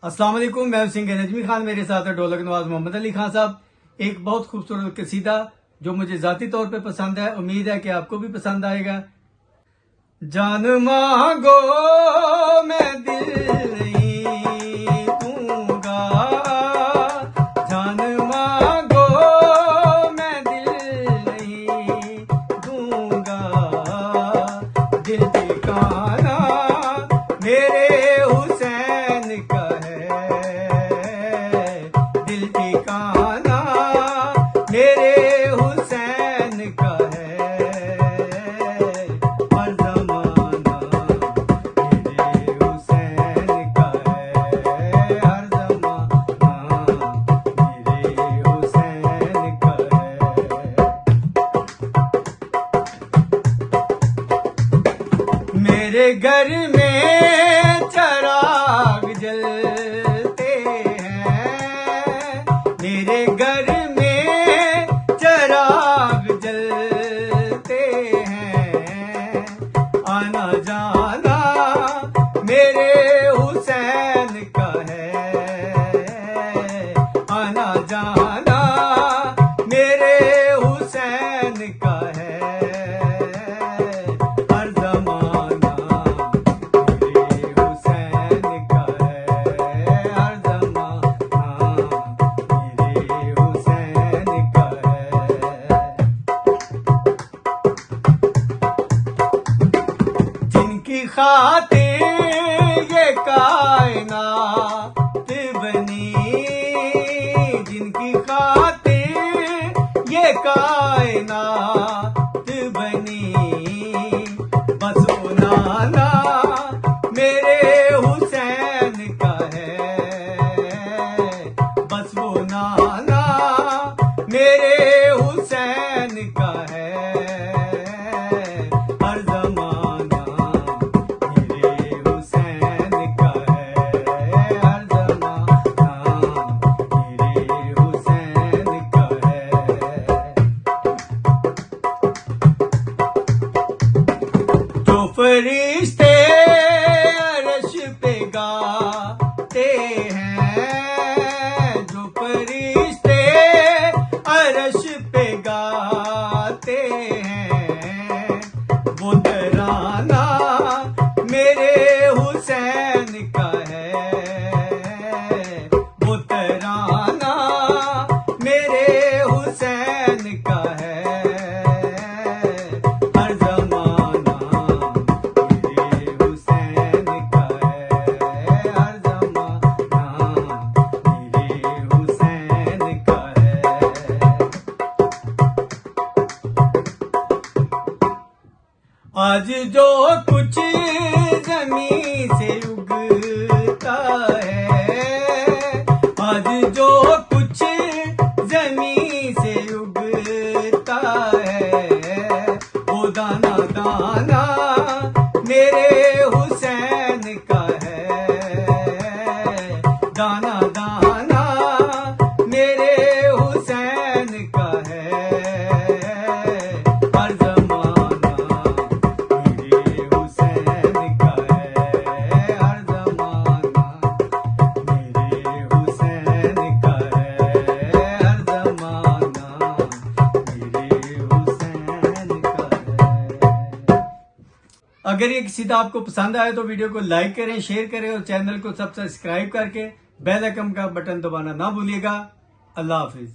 अस्सलाम वालेकुम, मैं सिंगर नजमी खान, मेरे साथ है ढोलक नवाज मोहम्मद अली खान साहब। एक बहुत खूबसूरत कसीदा जो मुझे जाती तौर पे पसंद है, उम्मीद है कि आपको भी पसंद आएगा। जान मांगो मैं दिल नहीं दूंगा, जान मांगो मैं दिल नहीं दूंगा, दिल ठिकाना मेरे हुसैन का है, दिल ठिकाना मेरे हुसैन का है, हर जमाना मेरे हुसैन का है, हर जमाना मेरे हुसैन का है। मेरे घर में चराग जलते हैं, मेरे घर में चराग जलते हैं, आना जाना मेरे हुसैन का है, आना जाना मेरे हुसैन का है, हर जमाना मेरे हुसैन का है, हर जमाना मेरे हुसैन का है। जिनकी खातिर ये कायनात बनी, जिनकी खातिर ये कायनात बनी, बस वो नाना मेरे हुसैन का है, बस वो नाना मेरे हुसैन का है, हर जमाना मेरे हुसैन का है, हर जमाना मेरे हुसैन का है। जो फरिश्ते अर्श पे गाते हैं, जो फरिश्ते अर्श पे गाते हैं, वो तराना मेरे हुसैन का है, वो तराना मेरे हुसैन का है, हर जमाना मेरे हुसैन का है, हर जमाना मेरे हुसैन का है। आज जो कुछ जमीन से उगता है, आज जो कुछ जमीन से उगता है, वो दाना दाना मेरे हुसैन का है, दाना दाना मेरे हुसैन का है, हर जमाना मेरे हुसैन का है, हर जमाना मेरे हुसैन का है, हर जमाना मेरे हुसैन का है। अगर ये कसीदा आपको पसंद आए तो वीडियो को लाइक करें, शेयर करें और चैनल को सब्सक्राइब करके बेल आइकन का बटन दबाना ना भूलिएगा। अल्लाह हाफिज।